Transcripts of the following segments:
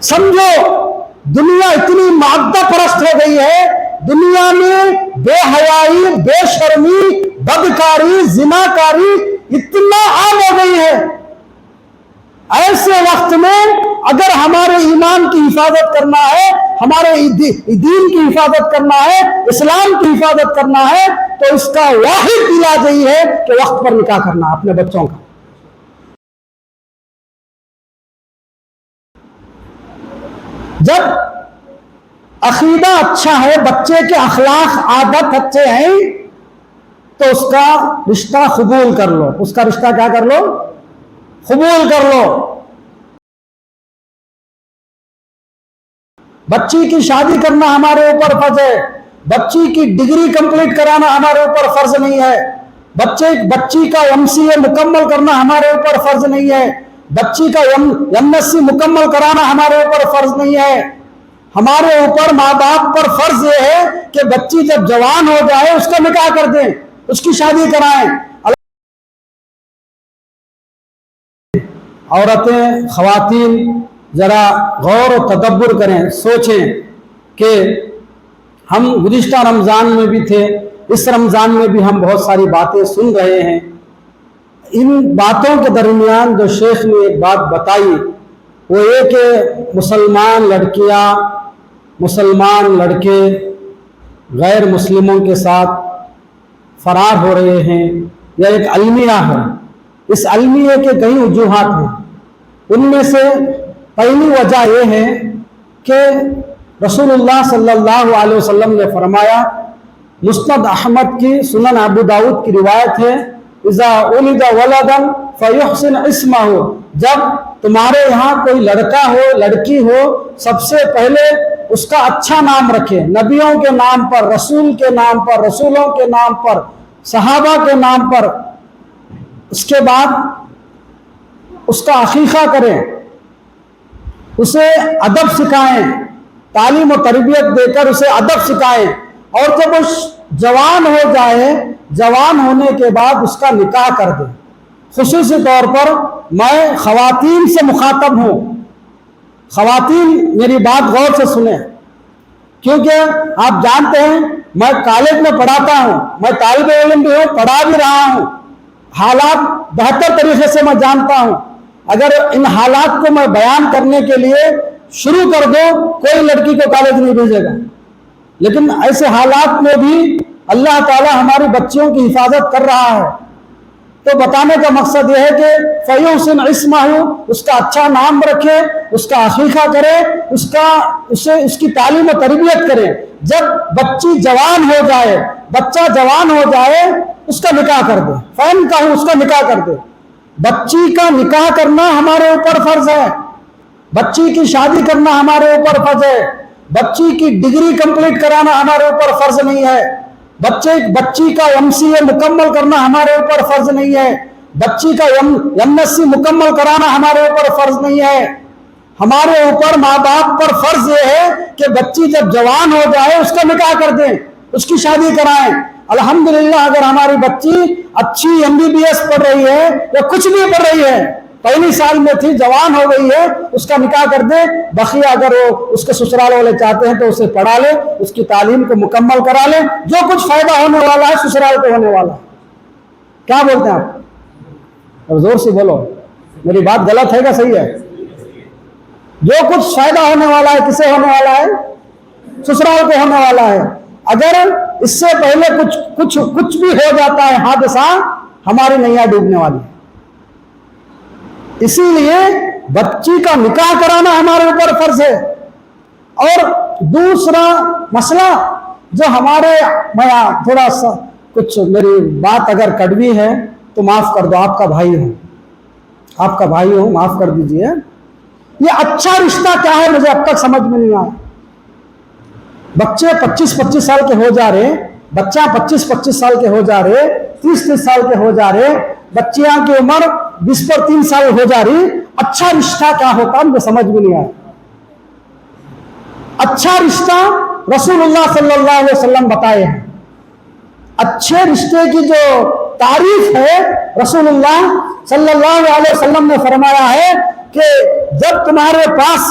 سمجھو دنیا اتنی مادہ پرست ہو گئی ہے، دنیا میں بے حیائی، بے شرمی، بدکاری، زناکاری اتنا عام ہو گئی ہے۔ ایسے وقت میں اگر ہمارے ایمان کی حفاظت کرنا ہے، ہمارے دین کی حفاظت کرنا ہے، اسلام کی حفاظت کرنا ہے، تو اس کا واحد علاج یہی ہے کہ وقت پر نکاح کرنا اپنے بچوں کا۔ جب عقیدہ اچھا ہے، بچے کے اخلاق عادت اچھے ہیں، تو اس کا رشتہ قبول کر لو، اس کا رشتہ کیا کر لو؟ قبول کر لو۔ بچی کی شادی کرنا ہمارے اوپر فرض ہے، بچی کی ڈگری کمپلیٹ کرانا ہمارے اوپر فرض نہیں ہے، بچی کا MCA مکمل کرنا ہمارے اوپر فرض نہیں ہے، بچی کا MSc مکمل کرانا ہمارے اوپر فرض نہیں ہے۔ ہمارے اوپر ماں باپ پر فرض یہ ہے کہ بچی جب جوان ہو جائے اس کا نکاح کر دیں، اس کی شادی کرائیں۔ عورتیں، خواتین ذرا غور و تدبر کریں، سوچیں کہ ہم گزشتہ رمضان میں بھی تھے، اس رمضان میں بھی ہم بہت ساری باتیں سن رہے ہیں۔ ان باتوں کے درمیان جو شیخ نے ایک بات بتائی وہ یہ کہ مسلمان لڑکیاں، مسلمان لڑکے غیر مسلموں کے ساتھ فرار ہو رہے ہیں، یہ ایک المیہ ہے۔ اس المیہ کے کئی وجوہات ہیں، ان میں سے پہلی وجہ یہ ہے کہ رسول اللہ صلی اللہ علیہ وسلم نے فرمایا، مسند احمد کی، سنن ابو داؤد کی روایت ہے، اذا ولد ولدا فیحسن اسمہ، جب تمہارے یہاں کوئی لڑکا ہو، لڑکی ہو، سب سے پہلے اس کا اچھا نام رکھے، نبیوں کے نام پر، رسول کے نام پر، رسولوں کے نام پر، صحابہ کے نام پر۔ اس کے بعد اس کا عقیقہ کریں، اسے ادب سکھائیں، تعلیم و تربیت دے کر اسے ادب سکھائیں، اور جب وہ جوان ہو جائے، جوان ہونے کے بعد اس کا نکاح کر دیں۔ خصوصی طور پر میں خواتین سے مخاطب ہوں، خواتین میری بات غور سے سنیں، کیونکہ آپ جانتے ہیں میں کالج میں پڑھاتا ہوں، میں طالب علم بھی ہوں، پڑھا بھی رہا ہوں، حالات بہتر طریقے سے میں جانتا ہوں۔ اگر ان حالات کو میں بیان کرنے کے لیے شروع کر دو، کوئی لڑکی کو کالج نہیں بھیجے گا، لیکن ایسے حالات میں بھی اللہ تعالی ہماری بچیوں کی حفاظت کر رہا ہے۔ تو بتانے کا مقصد یہ ہے کہ فیحسن اسمہ، اس کا اچھا نام رکھے، اس کا عقیقہ کرے، اس کی تعلیم و تربیت کرے۔ جب بچی جوان ہو جائے، بچہ جوان ہو جائے، اس کا نکاح کر دے، فَانْكِحُوا، اس کا نکاح کر دے۔ بچی کا نکاح کرنا ہمارے اوپر فرض ہے، بچی کی شادی کرنا ہمارے اوپر فرض ہے، بچی کی ڈگری کمپلیٹ کرانا ہمارے اوپر فرض نہیں ہے، بچی کا MCA مکمل کرنا ہمارے اوپر فرض نہیں ہے، بچی کا MSc مکمل کرانا ہمارے اوپر فرض نہیں ہے۔ ہمارے اوپر ماں باپ پر فرض یہ ہے کہ بچی جب جوان ہو جائے اس کا نکاح کر دیں، اس کی شادی کرائیں۔ الحمدللہ اگر ہماری بچی اچھی MBBS پڑھ رہی ہے یا کچھ بھی پڑھ رہی ہے، پہلی سال میں تھی، جوان ہو گئی ہے، اس کا نکاح کر دیں۔ بقیہ اگر وہ اس کے سسرال والے چاہتے ہیں تو اسے پڑھا لے، اس کی تعلیم کو مکمل کرا لے، جو کچھ فائدہ ہونے والا ہے سسرال کو ہونے والا ہے۔ کیا بولتے ہیں آپ؟ اب زور سے بولو، میری بات غلط ہے کہ صحیح ہے؟ جو کچھ فائدہ ہونے والا ہے کسے ہونے والا ہے؟ سسرال کو ہونے والا ہے۔ اگر اس سے پہلے کچھ بھی ہو جاتا ہے حادثہ، ہماری نیا ڈوبنے والی ہے۔ اسی لیے بچی کا نکاح کرانا ہمارے اوپر فرض ہے۔ اور دوسرا مسئلہ جو میں تھوڑا سا کچھ میری بات اگر کڑوی ہے تو معاف کر دو، آپ کا بھائی ہوں، معاف کر دیجئے۔ یہ اچھا رشتہ کیا ہے مجھے اب تک سمجھ میں نہیں آیا۔ بچے 25 سال کے ہو جا رہے، بچہ 25 سال کے ہو جا رہے، 30 سال کے ہو جا رہے، بچیاں کی عمر 20 پر 3 سال ہو جا رہی، اچھا رشتہ کیا ہوتا مجھے سمجھ میں نہیں آیا۔ اچھا رشتہ رسول اللہ صلی اللہ علیہ وسلم بتائے ہیں۔ اچھے رشتے کی جو تعریف ہے رسول اللہ صلی اللہ علیہ وسلم نے فرمایا ہے کہ جب تمہارے پاس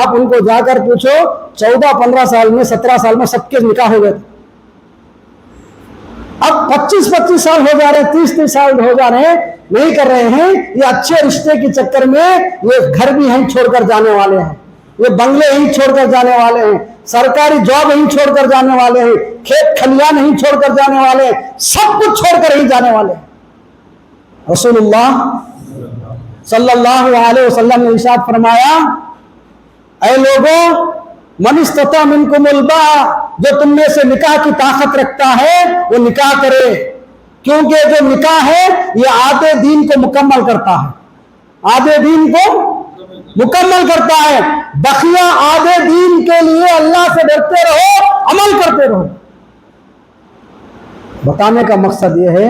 آپ ان کو جا کر پوچھو 14-15 سال میں 17 سال میں سب کے نکاح ہو گئے تھے. اب 25 سال ہو جا رہے ہیں, 30 سال ہو جا رہے ہیں, نہیں کر رہے ہیں. یہ اچھے رشتے کے چکر میں یہ گھر بھی یہیں چھوڑ کر جانے والے ہیں, یہ بنگلے یہیں چھوڑ کر جانے والے ہیں, سرکاری جاب یہیں چھوڑ کر جانے والے ہیں, کھیت کھلیان نہیں چھوڑ کر جانے والے ہیں, سب کچھ چھوڑ کر ہی جانے والے ہیں. رسول اللہ صلی اللہ علیہ وسلم نے ارشاد فرمایا, اے لوگوں, من استطاع منکم الباء, جو تم میں سے نکاح کی طاقت رکھتا ہے وہ نکاح کرے, کیونکہ جو نکاح ہے یہ آدھے دین کو مکمل کرتا ہے, آدھے دین کو مکمل کرتا ہے. بقیہ آدھے دین کے لیے اللہ سے ڈرتے رہو, عمل کرتے رہو. بتانے کا مقصد یہ ہے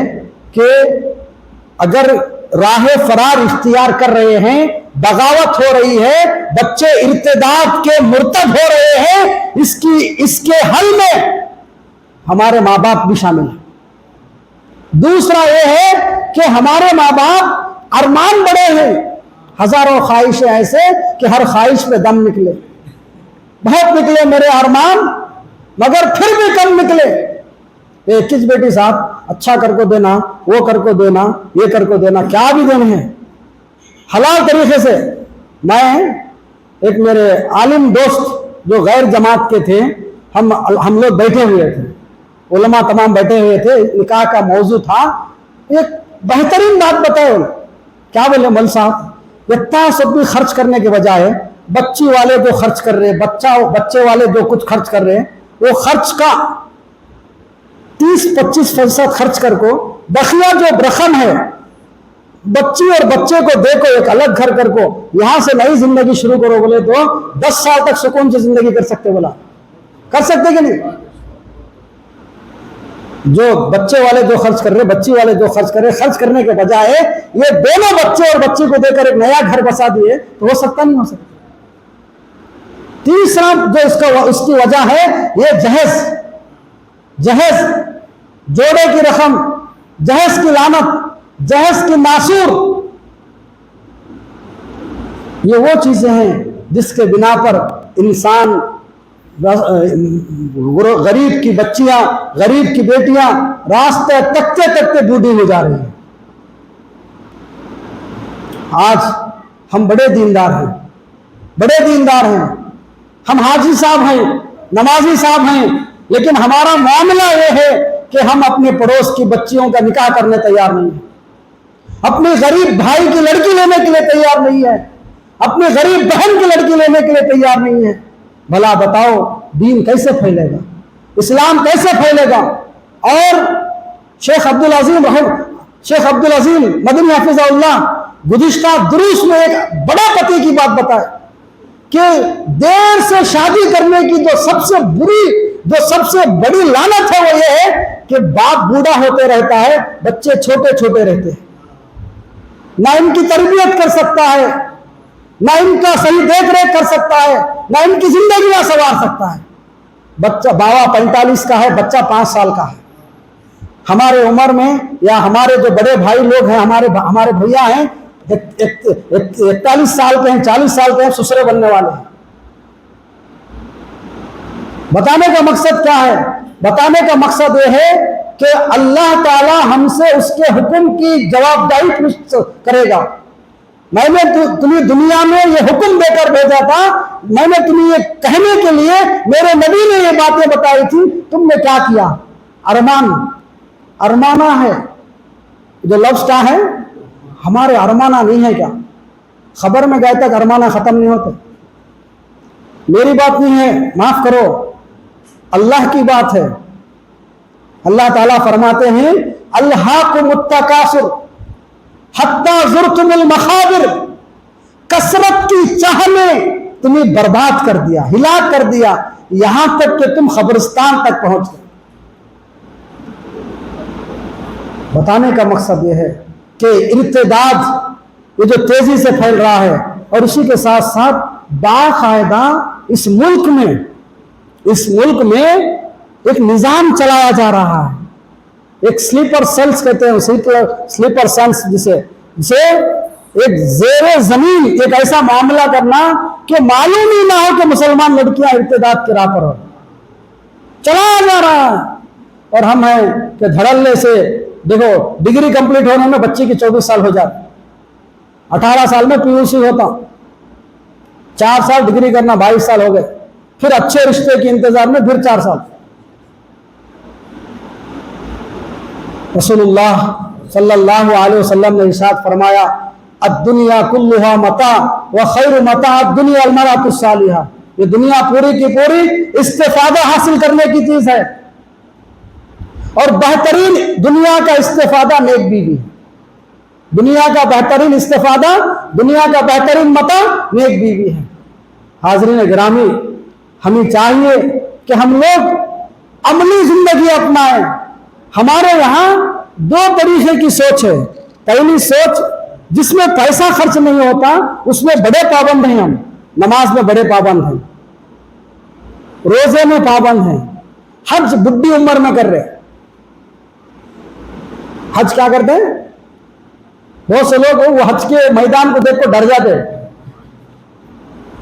کہ اگر راہ فرار اختیار کر رہے ہیں, بغاوت ہو رہی ہے, بچے ارتداد کے مرتد ہو رہے ہیں, اس کے حل میں ہمارے ماں باپ بھی شامل ہیں. دوسرا یہ ہے کہ ہمارے ماں باپ ارمان بڑے ہیں, ہزاروں خواہشیں ایسے کہ ہر خواہش پہ دم نکلے, بہت نکلے میرے ارمان, مگر پھر بھی کم نکلے. کس بیٹی صاحب اچھا کر کو دینا, وہ کر کو دینا, یہ کر کو دینا, کیا بھی دینے ہیں حلال طریقے سے. میں ایک میرے عالم دوست جو غیر جماعت کے تھے, ہم لوگ بیٹھے ہوئے تھے, علماء تمام بیٹھے ہوئے تھے, نکاح کا موضوع تھا. ایک بہترین بات بتائے, کیا بولے مول صاحب, اتنا سب بھی خرچ کرنے کے بجائے بچی والے جو خرچ کر رہے, بچے والے جو کچھ خرچ کر رہے, وہ خرچ کا 30-25% خرچ کر کو بقیہ جو رقم ہے بچی اور بچے کو دے کو ایک الگ گھر کر کو یہاں سے نئی زندگی شروع کرو. بولے تو 10 سال تک سکون سے زندگی کر سکتے, بولا کر سکتے کہ نہیں. جو بچے والے جو خرچ کر رہے, بچی والے جو خرچ کر رہے, خرچ کرنے کے بجائے یہ دونوں بچے اور بچی کو دے کر ایک نیا گھر بسا دیے تو ہو سکتا نہیں ہو سکتا. تیسرا جو اس کی وجہ ہے یہ جہیز, جوڑے کی رقم, جہیز کی لعنت, جہیز کی ناسور, یہ وہ چیزیں ہیں جس کے بنا پر انسان, غریب کی بچیاں, غریب کی بیٹیاں راستے تکتے تکتے بوڑھی ہو جا رہی ہیں. آج ہم بڑے دیندار ہیں, ہم حاجی صاحب ہیں, نمازی صاحب ہیں, لیکن ہمارا معاملہ یہ ہے کہ ہم اپنے پڑوس کی بچیوں کا نکاح کرنے تیار نہیں ہیں, اپنے غریب بھائی کی لڑکی لینے کے لیے تیار نہیں ہے, اپنے غریب بہن کی لڑکی لینے کے لیے تیار نہیں ہے. بھلا بتاؤ دین کیسے پھیلے گا, اسلام کیسے پھیلے گا. اور شیخ عبدالعظیم مدنی حفظہ اللہ گزشتہ دروس میں ایک بڑا پتے کی بات بتائے کہ دیر سے شادی کرنے کی جو سب سے بڑی لعنت ہے وہ یہ ہے کہ باپ بوڑھا ہوتے رہتا ہے, بچے چھوٹے چھوٹے رہتے ہیں, نہ ان کی تربیت کر سکتا ہے, نہ ان کا صحیح دیکھ ریکھ کر سکتا ہے, نہ ان کی زندگی نہ سنوار سکتا ہے. بچہ باوا 45 کا ہے, بچہ 5 سال کا ہے. ہمارے عمر میں یا ہمارے جو بڑے بھائی لوگ ہیں, ہمارے بھیا ہیں 41 سال کے ہیں, 40 سال کے ہیں, سسرے بننے والے ہیں. بتانے کا مقصد کیا ہے؟ بتانے کا مقصد یہ ہے کہ اللہ تعالی ہم سے اس کے حکم کی جوابدہی کرے گا. میں نے تمہیں دنیا میں یہ حکم دے کر بھیجا تھا, میں نے تمہیں یہ کہنے کے لیے میرے نبی نے یہ باتیں بتائی تھی, تم نے کیا کیا؟ ارمانہ ہے جو لفظ کیا ہے, ہمارے ارمانہ نہیں ہے کیا؟ خبر میں گئے تک ارمانہ ختم نہیں ہوتے. میری بات نہیں ہے, معاف کرو, اللہ کی بات ہے. اللہ تعالیٰ فرماتے ہیں الہاکم التکاثر حتی زرتم المقابر, کثرت کی چاہ نے تمہیں برباد کر دیا, ہلاک کر دیا, یہاں تک کہ تم قبرستان تک پہنچ گئے. بتانے کا مقصد یہ ہے کہ ارتداد یہ جو تیزی سے پھیل رہا ہے, اور اسی کے ساتھ ساتھ باقاعدہ اس ملک میں ایک نظام چلایا جا رہا ہے, ایک سلیپر سیلز کہتے ہیں, سلیپر سیلز جسے ایک زیر زمین ایک ایسا معاملہ کرنا کہ معلوم ہی نہ ہو کہ مسلمان لڑکیاں ارتداد کی راہ پر ہو، چلا جا رہا ہے۔ اور ہم ہیں کہ دھڑلے سے دیکھو ڈگری کمپلیٹ ہونے میں بچی کی 24 سال ہو جاتی، 18 سال میں PUC ہوتا، 4 سال ڈگری کرنا 22 سال ہو گئے، پھر اچھے رشتے کے انتظار میں پھر 4 سال۔ رسول اللہ صلی اللہ علیہ وسلم نے ارشاد فرمایا الدنیا کلھا متاع وخیر متاع الدنیا المرأۃ الصالحہ، یہ دنیا پوری کی پوری استفادہ حاصل کرنے کی چیز ہے، اور بہترین دنیا کا استفادہ نیک بیوی ہے، دنیا کا بہترین استفادہ، دنیا کا بہترین متاع نیک بیوی ہے۔ حاضرین گرامی، ہمیں چاہیے کہ ہم لوگ عملی زندگی اپنائیں۔ ہمارے یہاں 2 طریقے کی سوچ ہے۔ پہلی سوچ جس میں پیسہ خرچ نہیں ہوتا، اس میں بڑے پابند ہیں، ہم نماز میں بڑے پابند ہیں، روزے میں پابند ہیں، حج بڈھی عمر میں کر رہے۔ حج کیا کرتے ہیں؟ بہت سے لوگ وہ حج کے میدان کو دیکھ کر ڈر جاتے ہیں،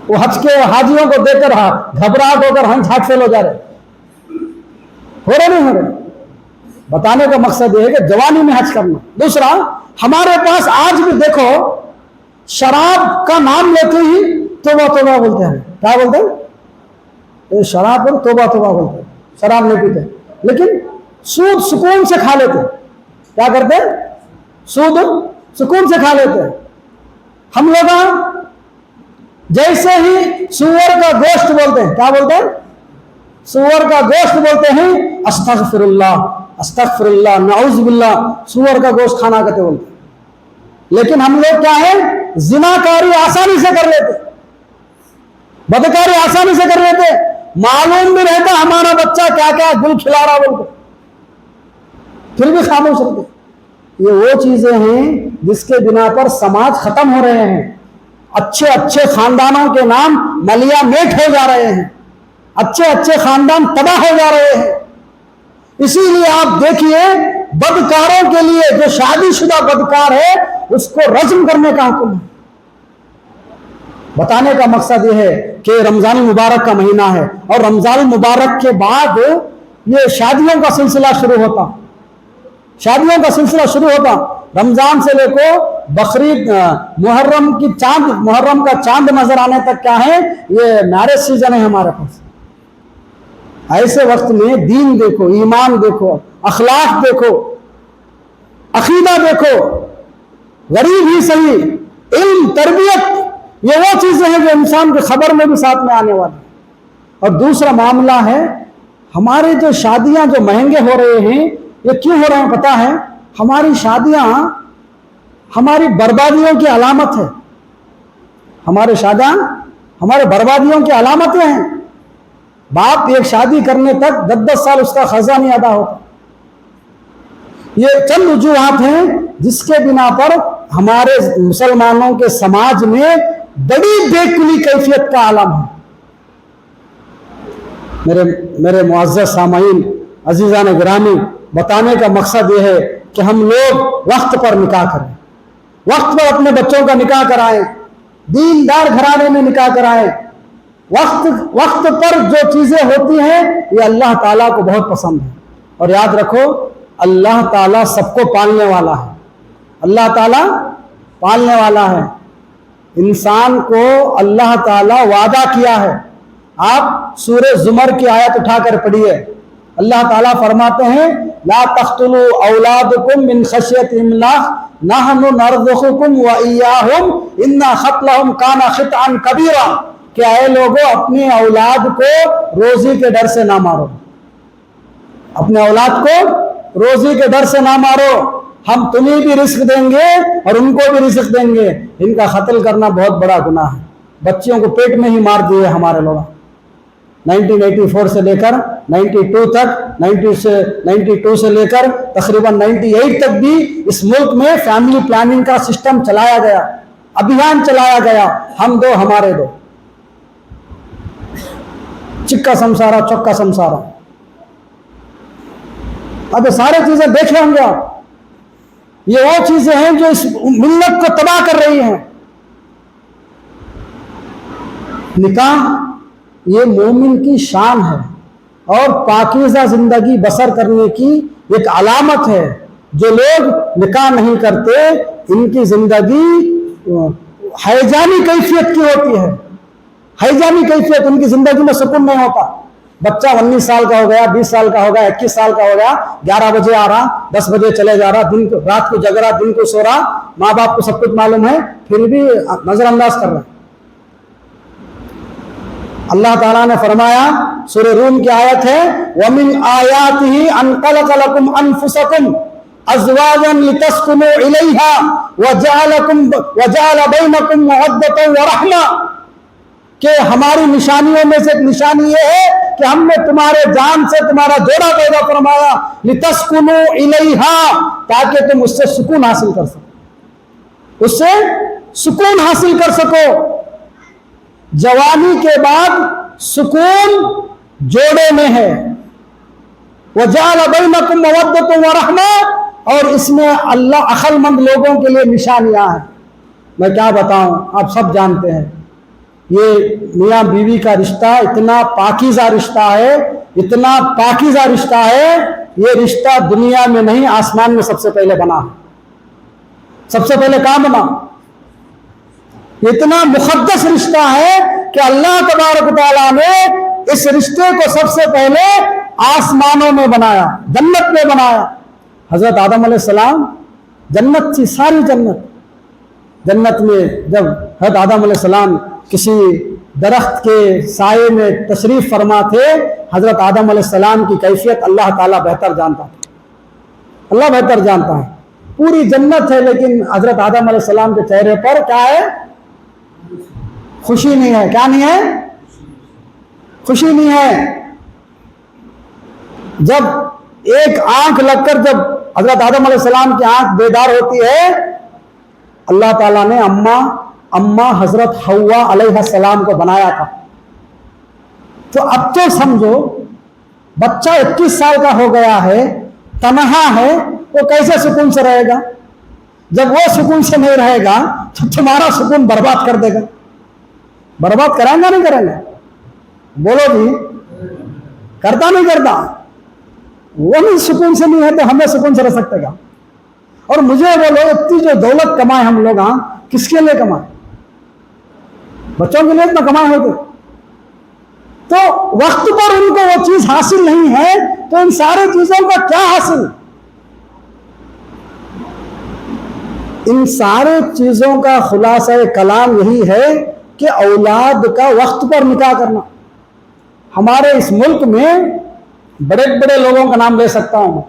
وہ حج کے حاجیوں کو دیکھ کر گھبراہٹ ہو کر ہنس فیل ہو جا رہے، ہو رہے نہیں ہو رہے۔ بتانے کا مقصد یہ ہے کہ جوانی میں حج کرنا۔ دوسرا، ہمارے پاس آج بھی دیکھو شراب کا نام لیتے ہی توبہ توبہ بولتے ہیں۔ کیا بولتے ہیں؟ شراب پر توبہ توبہ بولتے ہیں، شراب نہیں پیتے، لیکن سود سکون سے کھا لیتے۔ کیا کرتے ہیں؟ سود سکون سے کھا لیتے ہیں۔ ہم لوگ جیسے ہی سور کا گوشت بولتے ہیں، کیا بولتے ہیں؟ سور کا گوشت بولتے ہیں استغفر اللہ، استغفر اللہ، نعوذ باللہ، سور کا گوشت کھانا کہتے بولتے ہیں۔ لیکن ہم لوگ کیا ہے؟ زناکاری آسانی سے کر لیتے، بدکاری آسانی سے کر لیتے، معلوم بھی رہتا ہمارا بچہ کیا کیا گل کھلا رہا بولتے، پھر بھی خاموش رہتے۔ یہ وہ چیزیں ہیں جس کے بنا پر سماج ختم ہو رہے ہیں، اچھے اچھے خاندانوں کے نام ملیا میٹ ہو جا رہے ہیں، اچھے اچھے خاندان تباہ ہو جا رہے ہیں۔ اسی لیے آپ دیکھیے بدکاروں کے لیے جو شادی شدہ بدکار ہے اس کو رجم کرنے کا حکم ہے۔ بتانے کا مقصد یہ ہے کہ رمضان المبارک کا مہینہ ہے، اور رمضان المبارک کے بعد یہ شادیوں کا سلسلہ شروع ہوتا، شادیوں کا سلسلہ شروع ہوتا۔ رمضان سے لے کو بقرعید، محرم کا چاند نظر آنے تک کیا ہے؟ یہ میرج سیزن ہے ہمارے پاس۔ ایسے وقت میں دین دیکھو، ایمان دیکھو، اخلاق دیکھو، عقیدہ دیکھو، غریب ہی صحیح، علم، تربیت، یہ وہ چیزیں ہیں جو انسان کی خبر میں بھی ساتھ میں آنے والی۔ اور دوسرا معاملہ ہے ہمارے جو شادیاں جو مہنگے ہو رہے ہیں، یہ کیوں ہو رہے ہیں پتہ ہے؟ ہماری شادیاں ہماری بربادیوں کی علامت ہے، ہمارے شادیاں ہمارے بربادیوں کی علامتیں ہیں۔ باپ ایک شادی کرنے تک 10 سال اس کا خرچہ نہیں ادا ہوتا۔ یہ چند وجوہات ہیں جس کے بنا پر ہمارے مسلمانوں کے سماج میں بڑی بے کلی کیفیت کا عالم ہے۔ میرے معزز سامعین، عزیزان گرامی، بتانے کا مقصد یہ ہے کہ ہم لوگ وقت پر نکاح کریں، وقت پر اپنے بچوں کا نکاح کرائیں، دیندار گھرانے میں نکاح کرائیں۔ وقت پر جو چیزیں ہوتی ہیں یہ اللہ تعالیٰ کو بہت پسند ہے۔ اور یاد رکھو اللہ تعالیٰ سب کو پالنے والا ہے، اللہ تعالیٰ پالنے والا ہے۔ انسان کو اللہ تعالیٰ وعدہ کیا ہے، آپ سورہ زمر کی آیت اٹھا کر پڑھیے، اللہ تعالیٰ فرماتے ہیں لا تقتلوا اولادکم من خشیۃ املاق نحن نرزقکم وإیاہم ان قتلہم کان خطئا کبیرا، کہ اے لوگوں اپنی اولاد کو روزی کے ڈر سے نہ مارو، اپنے اولاد کو روزی کے ڈر سے نہ مارو، ہم تمہیں بھی رزق دیں گے اور ان کو بھی رزق دیں گے، ان کا قتل کرنا بہت بڑا گناہ ہے۔ بچیوں کو پیٹ میں ہی مار دیے ہمارے لوگ، 1984 سے لے کر 92 تک، 92 سے لے کر تقریباً 98 تک بھی اس ملک میں فیملی پلاننگ کا سسٹم چلایا گیا، ابھیان چلایا گیا، ہم دو ہمارے دو، چکا سمسارا چکا سمسارا۔ اب یہ سارے چیزیں دیکھے ہوں گے آپ، یہ وہ چیزیں ہیں جو اس ملت کو تباہ کر رہی ہیں۔ نکاح یہ مومن کی شان ہے اور پاکیزہ زندگی بسر کرنے کی ایک علامت ہے۔ جو لوگ نکاح نہیں کرتے ان کی زندگی ہیجانی کیفیت کی ہوتی ہے، ہیجانی کیفیت، ان کی زندگی میں سکون نہیں ہوتا۔ بچہ 19 سال کا ہو گیا، 20 سال کا ہو گیا، 21 سال کا ہو گیا، 11 بجے آ رہا، 10 بجے چلے جا رہا، رات کو جگ رہا، دن کو سو رہا، ماں باپ کو سب کچھ معلوم ہے، پھر بھی نظر انداز کر رہا ہے۔ اللہ تعالیٰ نے فرمایا، سورہ روم کی آیت ہے، وَمِنْ آيَاتِهِ أَنْ خَلَقَ لَكُمْ أَنفُسَكُمْ أَزْوَاجًا لِتَسْكُنُوا إِلَيْهَا وَجَعَلَ بَيْنَكُمْ مَوَدَّةً وَرَحْمَةً، کہ ہماری نشانیوں میں سے ایک نشانی یہ ہے کہ ہم نے تمہارے جان سے تمہارا جوڑا پیدا فرمایا، لِتَسْكُنُوا إِلَيْهَا، تاکہ تم اس سے سکون حاصل کر سکو، اس سے سکون حاصل کر سکو۔ جوانی کے بعد سکون جوڑے میں ہے۔ وَجَعَلَ بَيْنَكُمْ مَوَدَّةً وَرَحْمَةً، اور اس میں اللہ عقل مند لوگوں کے لیے نشانیاں ہیں۔ میں کیا بتاؤں، آپ سب جانتے ہیں یہ میاں بیوی کا رشتہ اتنا پاکیزہ رشتہ ہے، اتنا پاکیزہ رشتہ ہے، یہ رشتہ دنیا میں نہیں آسمان میں سب سے پہلے بنا۔ سب سے پہلے کہاں بنا؟ اتنا مقدس رشتہ ہے کہ اللہ تبارک و تعالیٰ نے اس رشتے کو سب سے پہلے آسمانوں میں بنایا، جنت میں بنایا۔ حضرت آدم علیہ السلام، جنت تھی ساری جنت میں جب حضرت آدم علیہ السلام کسی درخت کے سائے میں تشریف فرما تھے، حضرت آدم علیہ السلام کی کیفیت اللہ تعالیٰ بہتر جانتا تھا، اللہ بہتر جانتا ہے۔ پوری جنت ہے لیکن حضرت آدم علیہ السلام کے چہرے پر کیا ہے؟ خوشی نہیں ہے۔ کیا نہیں ہے؟ خوشی نہیں ہے۔ جب ایک آنکھ لگ کر جب حضرت آدم علیہ السلام کی آنکھ بیدار ہوتی ہے، اللہ تعالیٰ نے اماں حضرت حوا علیہ السلام کو بنایا تھا۔ تو اب تو سمجھو بچہ 21 سال کا ہو گیا ہے، تنہا ہے، وہ کیسے سکون سے رہے گا؟ جب وہ سکون سے نہیں رہے گا تو تمہارا سکون برباد کر دے گا۔ برباد کریں گا نہیں کریں گے؟ بولو جی، کرتا نہیں کرتا؟ وہ بھی سکون سے نہیں ہے تو ہمیں سکون سے رہ سکتے گا؟ اور مجھے بولو، اتنی جو دولت کمائے ہم لوگ، کس کے لیے کمائے؟ بچوں کے لیے اتنا کمائے ہوتے، تو وقت پر ان کو وہ چیز حاصل نہیں ہے تو ان ساری چیزوں کا کیا حاصل؟ ان سارے چیزوں کا خلاصہ کلام یہی ہے کہ اولاد کا وقت پر نکاح کرنا۔ ہمارے اس ملک میں بڑے بڑے لوگوں کا نام لے سکتا ہوں۔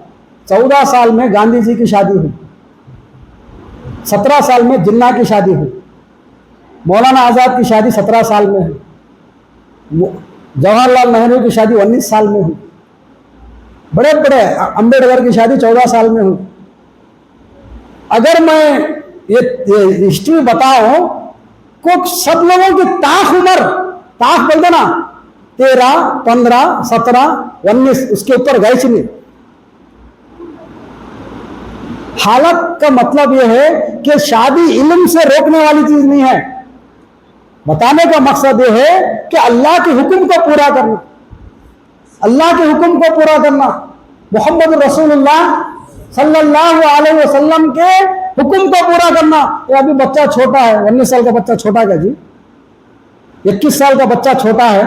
14 سال میں گاندھی جی کی شادی ہوئی، 17 سال میں جناح کی شادی ہوئی، مولانا آزاد کی شادی 17 سال میں ہوئی، جواہر لال نہرو کی شادی 19 سال میں ہوئی، بڑے بڑے امبیڈکر کی شادی 14 سال میں ہوئی۔ اگر میں یہ ہسٹری بتاؤں کو سب لوگوں کی تاخ عمر، تاخ بول دینا 13، 15، 17، 19، اس کے اوپر گئے نہیں۔ حالت کا مطلب یہ ہے کہ شادی علم سے روکنے والی چیز نہیں ہے۔ بتانے کا مقصد یہ ہے کہ اللہ کے حکم کو پورا کرنا، اللہ کے حکم کو پورا کرنا، محمد رسول اللہ صلی اللہ علیہ وسلم کے حکم کو پورا کرنا۔ تو ابھی بچہ چھوٹا ہے، 19 سال کا بچہ چھوٹا کیا جی، 21 سال کا بچہ چھوٹا ہے،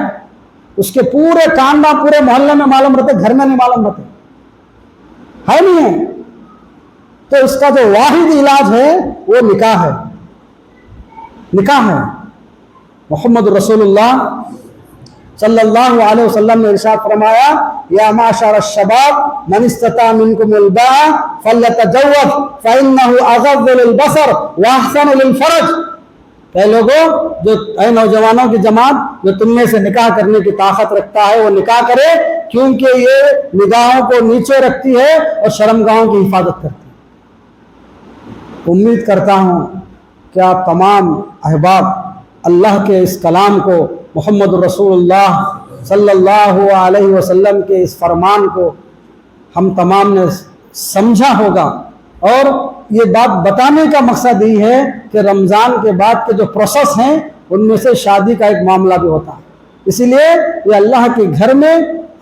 اس کے پورے خاندان پورے محلے میں معلوم رہتے، گھر میں نہیں معلوم رہتے، ہے نہیں ہے؟ تو اس کا جو واحد علاج ہے وہ نکاح ہے، نکاح ہے۔ محمد رسول اللہ صلی اللہ علیہ وسلم نے ارشاد فرمایا، یا معشر الشباب من استطاع منکم الباء فلیتزوج فإنہ اغض للبصر واحسن للفرج۔ اے لوگوں، جو اے نوجوانوں کی جماعت، جو تم میں سے نکاح کرنے کی طاقت رکھتا ہے وہ نکاح کرے، کیونکہ یہ نگاہوں کو نیچے رکھتی ہے اور شرمگاہوں کی حفاظت کرتی ہے۔ امید کرتا ہوں کہ آپ تمام احباب اللہ کے اس کلام کو، محمد رسول اللہ صلی اللہ علیہ وسلم کے اس فرمان کو ہم تمام نے سمجھا ہوگا اور یہ بات بتانے کا مقصد یہی ہے کہ رمضان کے بعد کے جو پروسیس ہیں ان میں سے شادی کا ایک معاملہ بھی ہوتا ہے، اسی لیے یہ اللہ کے گھر میں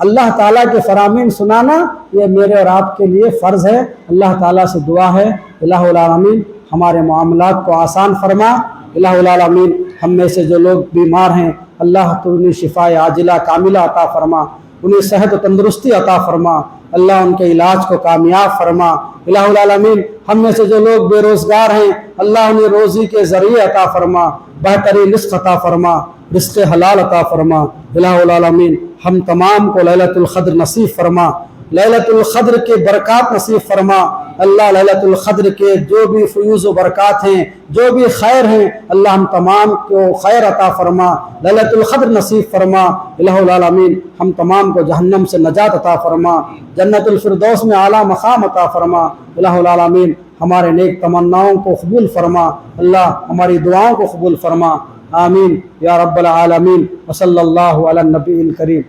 اللہ تعالیٰ کے فرامین سنانا یہ میرے اور آپ کے لیے فرض ہے۔ اللہ تعالیٰ سے دعا ہے الہ العالمین ہمارے معاملات کو آسان فرما، الہ العالمین ہم میں سے جو لوگ بیمار ہیں اللہ تو انہیں شفا عاجلہ کاملہ عطا فرما، انہیں صحت و تندرستی عطا فرما، اللہ ان کے علاج کو کامیاب فرما۔ الہ العالمین ہم میں سے جو لوگ بے روزگار ہیں اللہ انہیں روزی کے ذریعے عطا فرما، بہترین رزق عطا فرما، رزق حلال عطا فرما۔ الہ العالمین ہم تمام کو لیلۃ القدر نصیب فرما، لیلۃ القدر کے برکات نصیب فرما۔ اللہ لیلۃ القدر کے جو بھی فیوز و برکات ہیں، جو بھی خیر ہیں، اللہ ہم تمام کو خیر عطا فرما، لیلۃ القدر نصیب فرما۔ الہ العالمین ہم تمام کو جہنم سے نجات عطا فرما، جنت الفردوس میں اعلیٰ مقام عطا فرما۔ الہ العالمین ہمارے نیک تمناؤں کو قبول فرما، اللہ ہماری دعاؤں کو قبول فرما، آمین یا رب العالمین۔ وصلی اللہ علی النبی الکریم۔